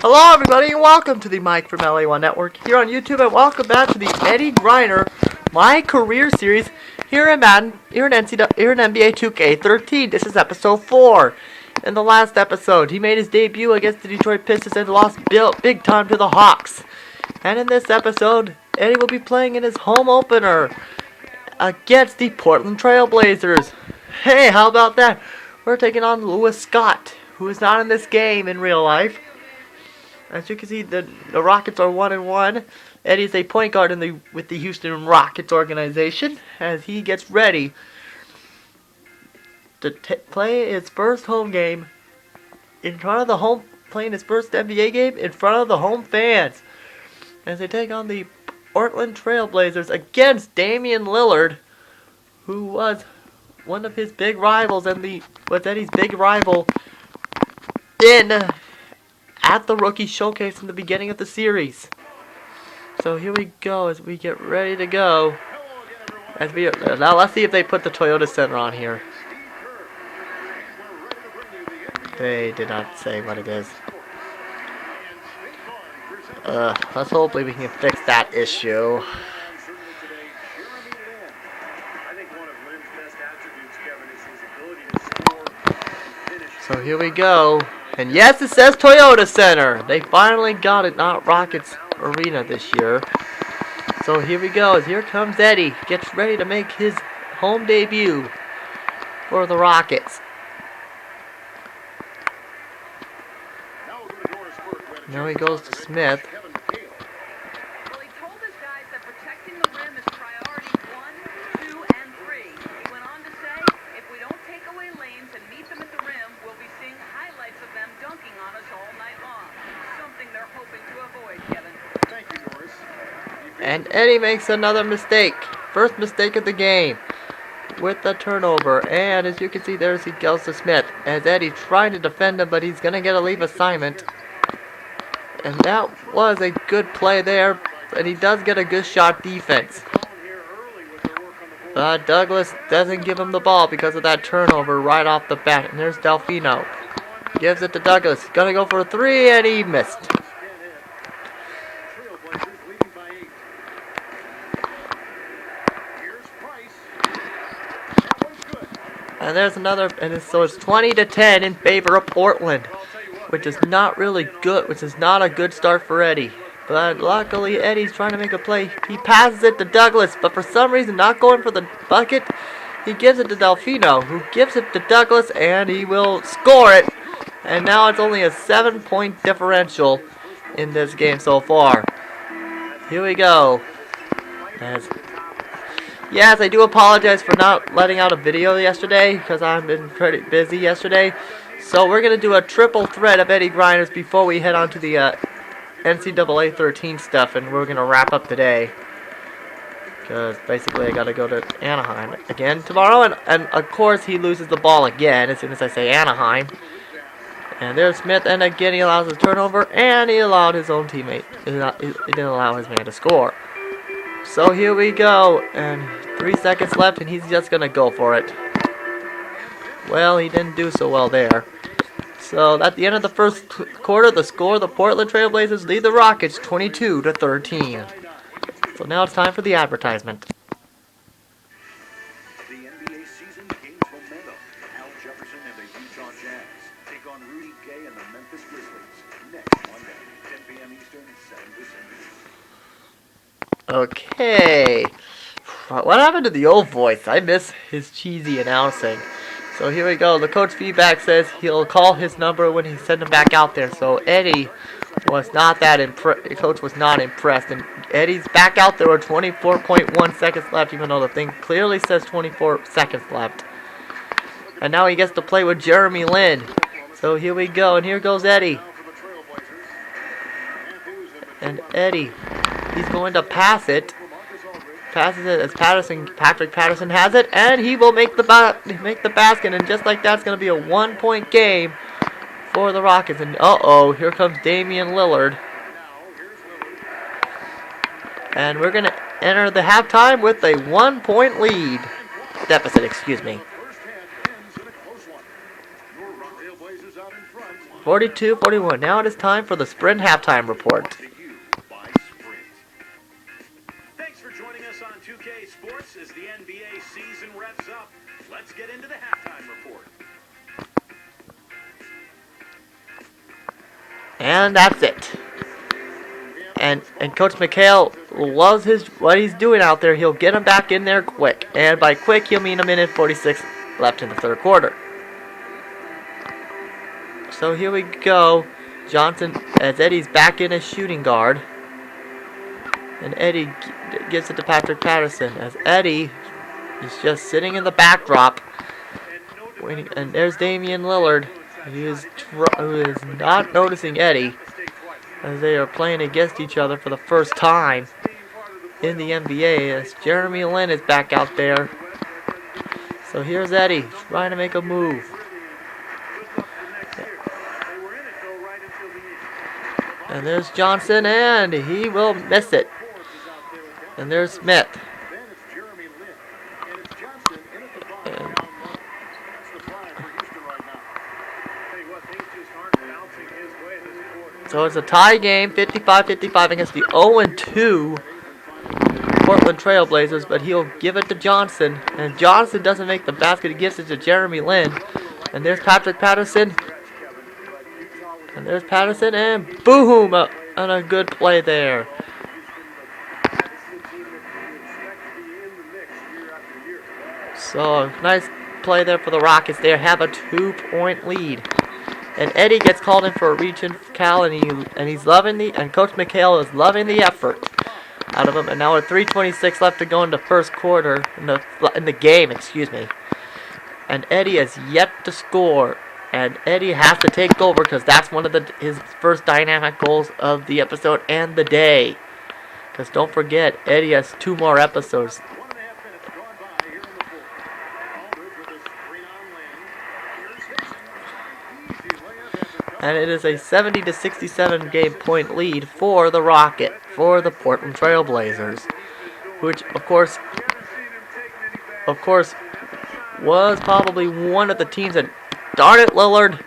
Hello everybody and welcome to the Mike from LA1 Network here on YouTube, and welcome back to the Eddie Griner My Career Series here in Madden, here in NBA 2K13. This is episode 4. In the last episode, he made his debut against the Detroit Pistons and lost big time to the Hawks. And in this episode, Eddie will be playing in his home opener against the Portland Trail Blazers. Hey, how about that? We're taking on Lewis Scott, who is not in this game in real life. As you can see, the Rockets are 1-1. Eddie's a point guard with the Houston Rockets organization as he gets ready to play his first home game in front of the playing his first NBA game in front of the home fans as they take on the Portland Trail Blazers against Damian Lillard, who was one of his big rivals and was Eddie's big rival at the rookie showcase in the beginning of the series. So here we go as we get ready to go. Now let's see if they put the Toyota Center on here. They did not say what it is. Let's hopefully we can fix that issue. So here we go. And yes, it says Toyota Center. They finally got it, not Rockets Arena this year. So here we go. Here comes Eddie. Gets ready to make his home debut for the Rockets. Now he goes to Smith. Well, he told his guys that protecting the rim is priority 1, 2, and 3. He went on to say, if we don't take away lanes and meet them at the rim, we'll be seeing highlights of them dunking on us all night long. Something they're hoping to avoid, Kevin. Thank you, Doris. And Eddie makes another mistake. First mistake of the game with the turnover. And as you can see, he goes to Smith. As Eddie's trying to defend him, but he's going to get a leave assignment. And that was a good play there. And he does get a good shot defense. But Douglas doesn't give him the ball because of that turnover right off the bat. And there's Delfino. Gives it to Douglas. Gonna go for a 3 and he missed. And there's another, so it's 20-10 in favor of Portland, which is not really good, which is not a good start for Eddie. But luckily, Eddie's trying to make a play. He passes it to Douglas, but for some reason, not going for the bucket. He gives it to Delfino, who gives it to Douglas, and he will score it. And now it's only a 7-point differential in this game so far. Here we go. Yes, I do apologize for not letting out a video yesterday because I've been pretty busy yesterday. So we're going to do a triple threat of Eddie Griners before we head on to the NCAA 13 stuff, and we're going to wrap up today. Because basically I got to go to Anaheim again tomorrow, and of course he loses the ball again as soon as I say Anaheim. And there's Smith, and again he allows a turnover, and he allowed his own teammate. He didn't allow his man to score. So here we go, and 3 seconds left, and he's just going to go for it. Well, he didn't do so well there. So at the end of the first quarter, the score, the Portland Trail Blazers lead the Rockets 22-13. So now it's time for the advertisement. The NBA season gains momentum. Al Jefferson and the Utah Jazz take on Rudy Gay and the Memphis Grizzlies next Monday, 10 p.m. Eastern, 7 Pacific. Okay. What happened to the old voice? I miss his cheesy announcing. So here we go. The coach feedback says he'll call his number when he sends him back out there. So Eddie was not that impressed. The coach was not impressed. And Eddie's back out there with 24.1 seconds left, even though the thing clearly says 24 seconds left. And now he gets to play with Jeremy Lin. So here we go. And here goes Eddie. And Eddie, he's going to pass it. Passes it as Patrick Patterson has it, and he will make the basket, and just like that, it's going to be a 1-point game for the Rockets. And here comes Damian Lillard. And we're going to enter the halftime with a 1-point lead. Deficit, excuse me. 42-41. Now it is time for the Sprint halftime report. To you by Sprint. Thanks for joining us on 2K Sports as the NBA season wraps up. Let's get into the halftime report. And that's it. And Coach McHale loves what he's doing out there. He'll get him back in there quick. And by quick, he'll mean a minute 46 left in the third quarter. So here we go. Johnson, as Eddie's back in as shooting guard. And Eddie gives it to Patrick Patterson. As Eddie is just sitting in the backdrop. Waiting, and there's Damian Lillard, who is not noticing Eddie. As they are playing against each other for the first time in the NBA. As Jeremy Lin is back out there. So here's Eddie trying to make a move. And there's Johnson, and he will miss it. And there's Smith. And so it's a tie game, 55-55 against the 0-2 Portland Trailblazers, but he'll give it to Johnson. And Johnson doesn't make the basket, he gives it to Jeremy Lin. And there's Patrick Patterson. And there's Patterson, and boom! And a good play there. So, nice play there for the Rockets. They have a 2-point lead. And Eddie gets called in for a reach-in foul, and he's loving and Coach McHale is loving the effort out of him. And now with 3:26 left to go in the first quarter, in the game, excuse me. And Eddie has yet to score. And Eddie has to take over because that's one of his first dynamic goals of the episode and the day. Because don't forget, Eddie has 2 more episodes. And it is a 70-67 game point lead for the the Portland Trailblazers, which of course was probably one of the teams that, darn it, Lillard,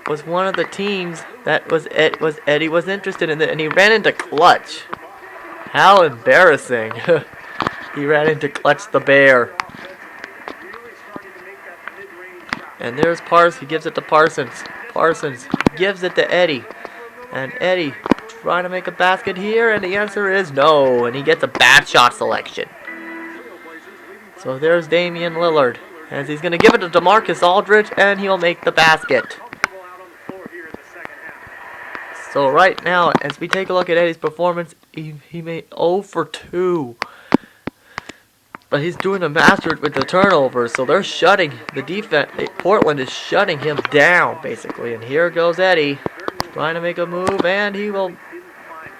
was one of the teams that Eddie was interested in, and he ran into Clutch. How embarrassing! He ran into Clutch the Bear. And there's Parsons. He gives it to Parsons. Parsons gives it to Eddie. And Eddie trying to make a basket here, and the answer is no. And he gets a bad shot selection. So there's Damian Lillard. As he's going to give it to DeMarcus Aldridge, and he'll make the basket. So right now, as we take a look at Eddie's performance, he made 0 for 2. But he's doing a master with the turnovers, so they're shutting the defense. Portland is shutting him down, basically. And here goes Eddie, trying to make a move, and he will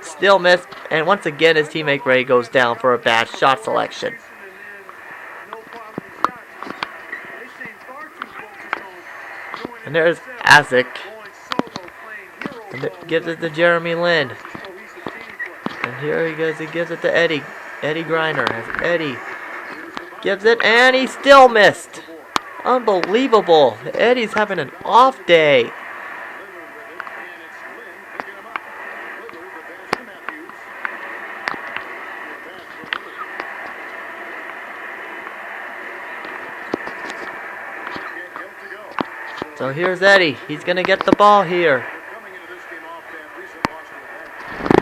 still miss. And once again, his teammate Ray goes down for a bad shot selection. And there's Isaac. And it gives it to Jeremy Lin. And here he goes. He gives it to Eddie. Eddie Griner has Eddie. Gives it, and he still missed. Unbelievable. Eddie's having an off day. So here's Eddie. He's going to get the ball here.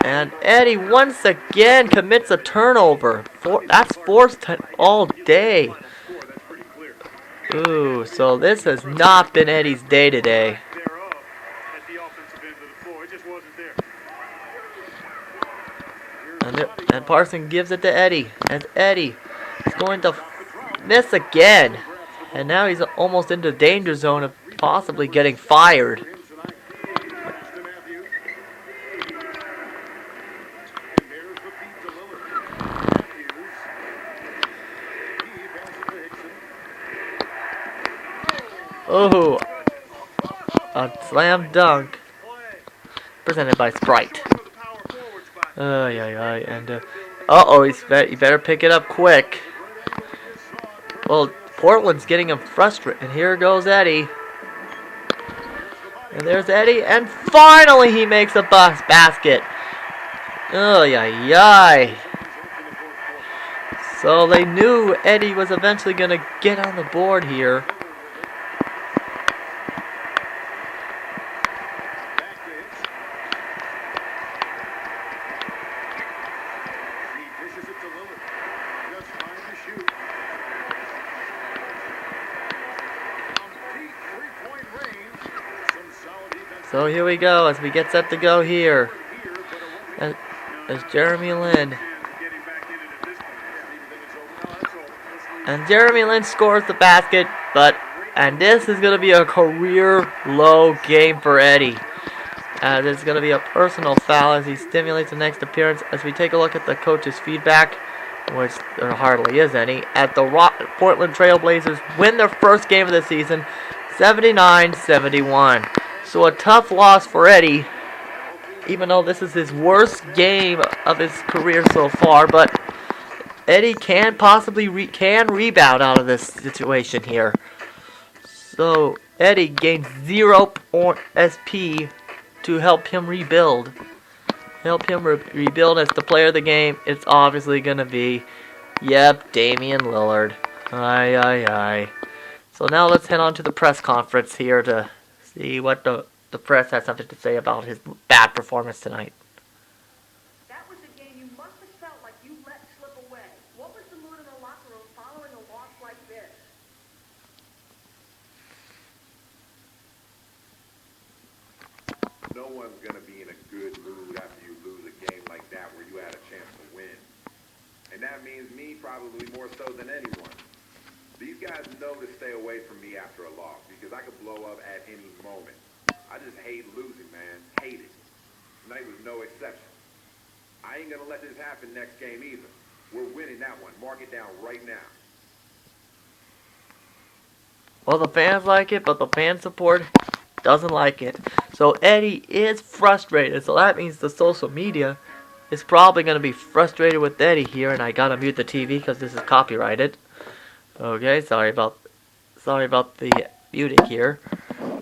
And Eddie once again commits a turnover. That's fourth all day. Ooh, so this has not been Eddie's day today. And Parson gives it to Eddie. And Eddie is going to miss again. And now he's almost in the danger zone of possibly getting fired. Oh, a slam dunk presented by Sprite. And he better pick it up quick. Well, Portland's getting him frustrated. And here goes Eddie. And there's Eddie. And finally he makes a basket. Oh, yeah. So they knew Eddie was eventually going to get on the board here. So here we go as we get set to go here. As Jeremy Lin. And Jeremy Lin scores the basket, and this is going to be a career low game for Eddie. As it's going to be a personal foul as he stimulates the next appearance. As we take a look at the coach's feedback, which there hardly is any, at the Portland Trail Blazers win their first game of the season, 79-71. So a tough loss for Eddie, even though this is his worst game of his career so far. But Eddie can possibly rebound out of this situation here. So Eddie gains 0 SP to help him rebuild. Rebuild as the player of the game. It's obviously going to be, Damian Lillard. Aye. So now let's head on to the press conference here to see what the press has something to say about his bad performance tonight. That was a game you must have felt like you let slip away. What was the mood in the locker room following a loss like this? No one's going to be in a good mood after you lose a game like that where you had a chance to win. And that means me probably more so than anyone. These guys know to stay away from me after a loss because I could blow up at any moment. I just hate losing, man. Hate it. Tonight was no exception. I ain't going to let this happen next game either. We're winning that one. Mark it down right now. Well, the fans like it, but the fan support doesn't like it. So Eddie is frustrated. So that means the social media is probably going to be frustrated with Eddie here. And I got to mute the TV because this is copyrighted. Okay, sorry about the muting here.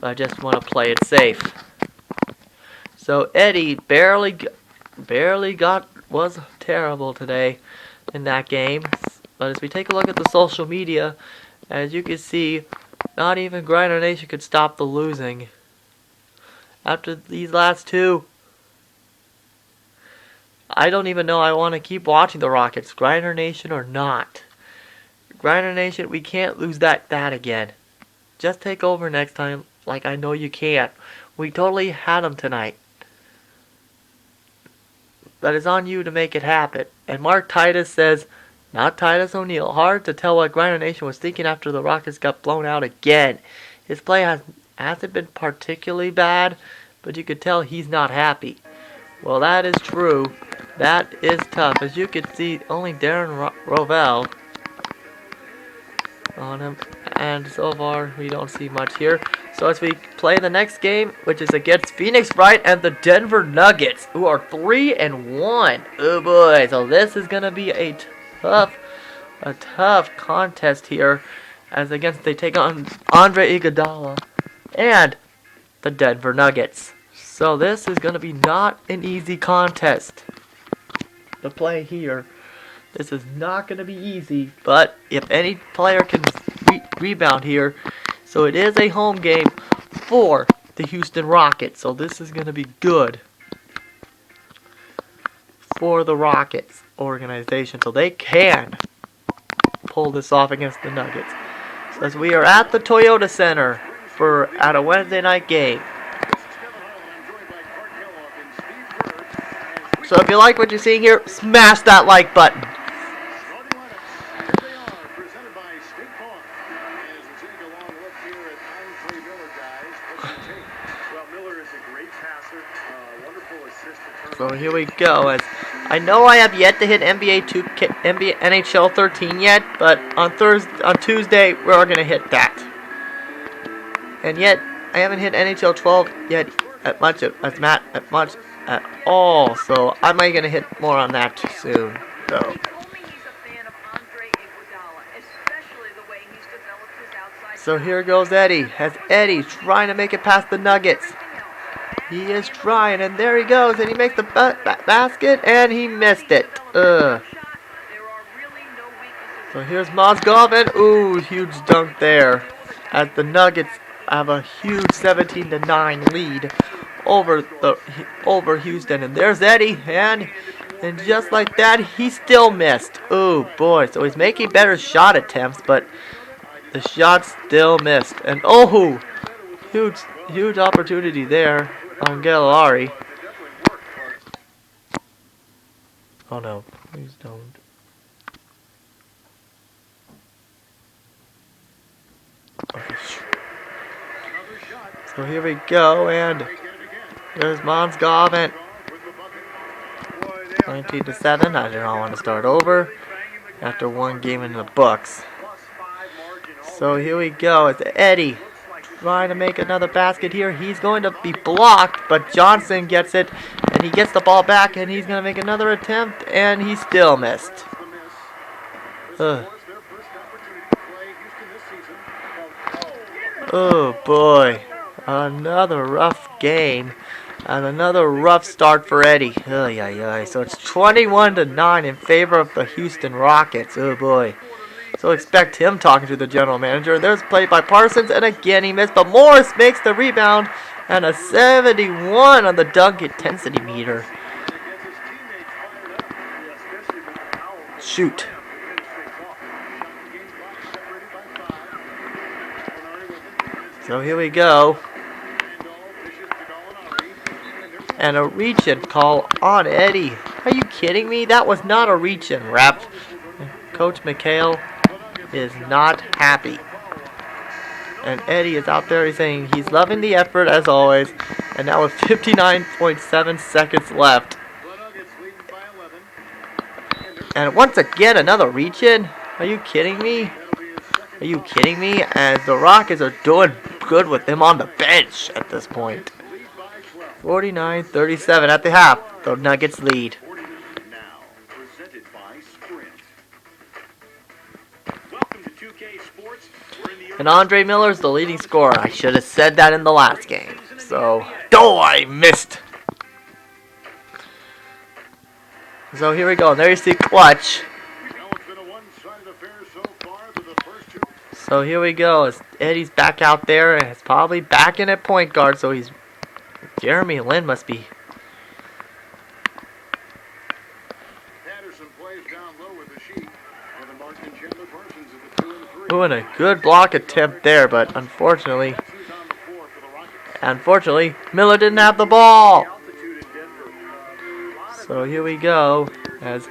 I just want to play it safe. So Eddie was terrible today in that game. But as we take a look at the social media, as you can see, not even Griner Nation could stop the losing. After these last two, I don't even know I want to keep watching the Rockets, Griner Nation or not. Griner Nation, we can't lose that again. Just take over next time, like I know you can't. We totally had them tonight. But it's on you to make it happen. And Mark Titus says, not Titus O'Neil, hard to tell what Griner Nation was thinking after the Rockets got blown out again. His play hasn't been particularly bad, but you could tell he's not happy. Well, that is true. That is tough. As you can see, only Darren Rovell on him, and so far we don't see much here. So as we play the next game, which is against Phoenix Wright and the Denver Nuggets, who are 3-1. Oh boy, so this is gonna be a tough contest here, as against they take on Andre Iguodala and the Denver Nuggets. So this is gonna be not an easy contest to play here. This is not going to be easy, but if any player can rebound here, so it is a home game for the Houston Rockets, so this is going to be good for the Rockets organization, so they can pull this off against the Nuggets. So as we are at the Toyota Center at a Wednesday night game. So if you like what you're seeing here, smash that like button. So here we go. As I know I have yet to hit NHL 13 yet, but on Tuesday we're gonna hit that. And yet I haven't hit NHL 12 yet at all. So I might gonna hit more on that soon. So. He told me he's a fan of Andre Iguodala, especially the way he's developed So here goes Eddie. As Eddie trying to make it past the Nuggets. He is trying, and there he goes, and he makes the basket, and he missed it. Ugh. So here's Mozgov, and ooh, huge dunk there. As the Nuggets have a huge 17-9 lead over Houston, and there's Eddie, and just like that, he still missed. Ooh boy, so he's making better shot attempts, but the shot still missed. And oh, huge opportunity there on Galilari. Oh no, please don't. Okay. So here we go, and there's Mozgov, and 19-7. I do not want to start over after one game in the books. So here we go. It's Eddie trying to make another basket here. He's going to be blocked, but Johnson gets it, and he gets the ball back, and he's going to make another attempt, and he still missed. Oh boy, another rough game, and another rough start for Eddie. So it's 21-9 in favor of the Houston Rockets. Oh boy. So expect him talking to the general manager. There's play by Parsons, and again he missed, but Morris makes the rebound, and a 71 on the dunk intensity meter. Shoot. So here we go. And a reach-in call on Eddie. Are you kidding me? That was not a reach-in, ref. Coach McHale is not happy. And Eddie is out there saying he's loving the effort as always. And now with 59.7 seconds left. And once again, another reach-in. Are you kidding me? Are you kidding me? As the Rockets are doing good with him on the bench at this point. 49-37 at the half. The Nuggets lead. And Andre Miller's the leading scorer. I should have said that in the last game. So, I missed. So here we go. There you see Clutch. So here we go. As Eddie's back out there, and it's probably back in at point guard. So he's Jeremy Lin must be. Ooh, and a good block attempt there, but unfortunately, Miller didn't have the ball. So here we go. As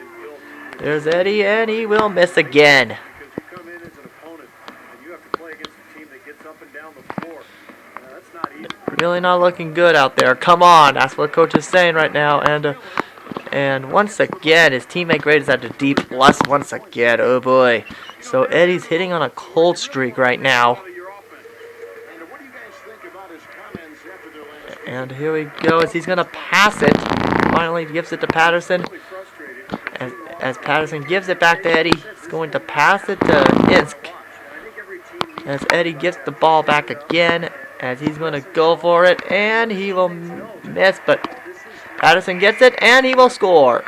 there's Eddie, and he will miss again. Really not looking good out there. Come on, that's what coach is saying right now. And once again, his teammate grade is at a D+ once again. Oh boy. So Eddie's hitting on a cold streak right now. And here we go as he's going to pass it. Finally gives it to Patterson. As Patterson gives it back to Eddie, he's going to pass it to Insk. As Eddie gets the ball back again. As he's going to go for it, and he will miss, but Patterson gets it, and he will score.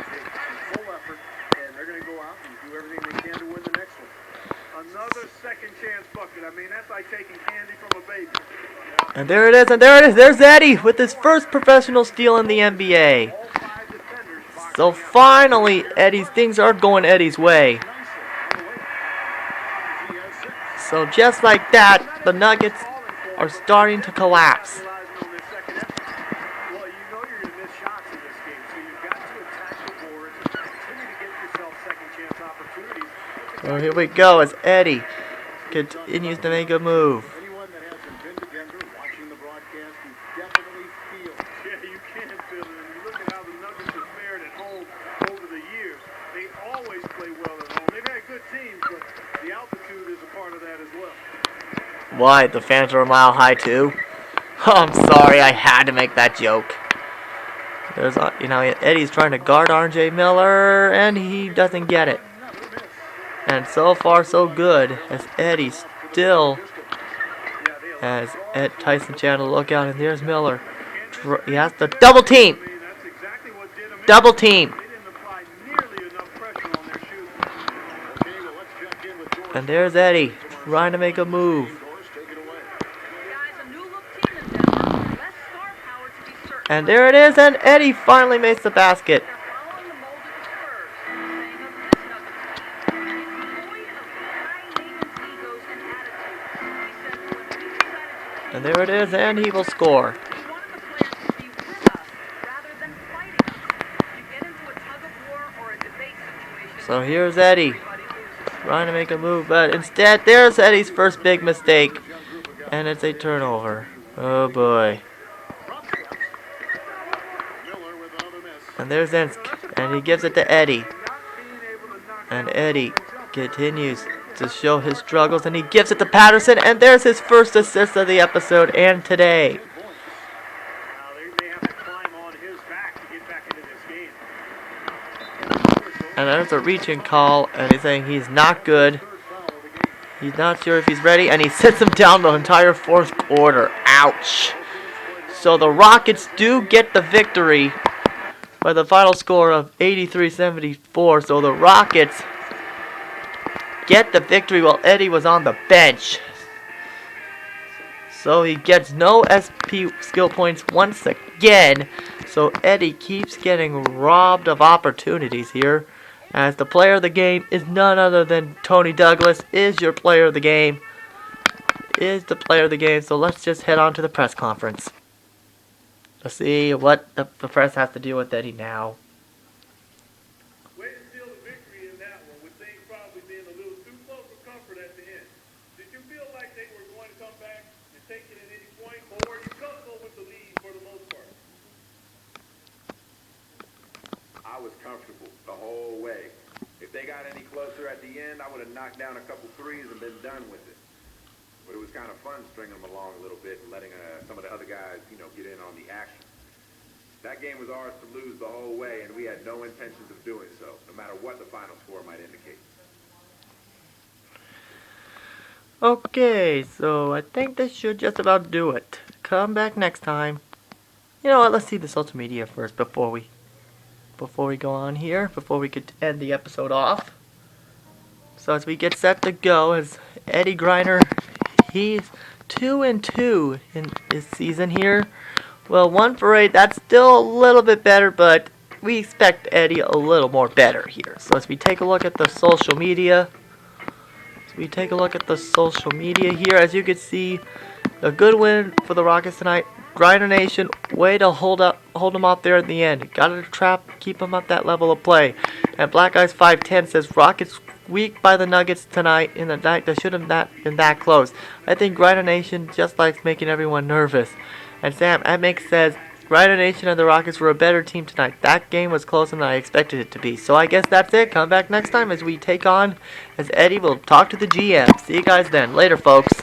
And there it is, There's Eddie with his first professional steal in the NBA. So finally, things are going Eddie's way. So just like that, the Nuggets are starting to collapse. So here we go as Eddie continues to make a move. Why? The fans are a mile high too? Oh, I'm sorry, I had to make that joke. There's, Eddie's trying to guard RJ Miller, and he doesn't get it. And so far, so good, as Eddie still as Ed Tyson Chandler look out, and there's Miller. He has to double team. Double team. And there's Eddie trying to make a move. And there it is, and Eddie finally makes the basket. And there it is, and he will score. So here's Eddie trying to make a move, but instead there's Eddie's first big mistake, and it's a turnover. Oh boy. And there's Ensk, and he gives it to Eddie. And Eddie continues to show his struggles, and he gives it to Patterson, and there's his first assist of the episode and today. And there's a reaching call, and he's saying he's not good. He's not sure if he's ready, and he sits him down the entire fourth quarter. Ouch. So the Rockets do get the victory by the final score of 83-74. So the Rockets get the victory while Eddie was on the bench. So he gets no SP skill points once again. So Eddie keeps getting robbed of opportunities here, as the player of the game is none other than Tony Douglas. Is your player of the game. Is the player of the game. So let's just head on to the press conference. Let's see what the press has to do with Eddie now. Way to steal the victory in that one, with things probably being a little too close for comfort at the end. Did you feel like they were going to come back and take it at any point, or were you comfortable with the lead for the most part? I was comfortable the whole way. If they got any closer at the end, I would have knocked down a couple threes and been done with it. But it was kind of fun stringing them along a little bit and letting some of the other guys, get in on the action. That game was ours to lose the whole way, and we had no intentions of doing so, no matter what the final score might indicate. Okay, so I think this should just about do it. Come back next time. You know what, let's see the social media first before we go on here, before we could end the episode off. So as we get set to go, as Eddie Griner, he's 2-2 in this season here. Well, 1 for 8, that's still a little bit better, but we expect Eddie a little more better here. So as we take a look at the social media, here, as you can see, a good win for the Rockets tonight. Griner Nation, way to hold them up there at the end. Got to trap, keep them at that level of play. And Black Eyes 510 says Rockets weak by the Nuggets tonight in the night that should have not been that close. I think Griner Nation just likes making everyone nervous. And Sam Edmix says Griner Nation and the Rockets were a better team tonight. That game was closer than I expected it to be. So I guess that's it. Come back next time as we take on, as Eddie will talk to the GM. See you guys then. Later, folks.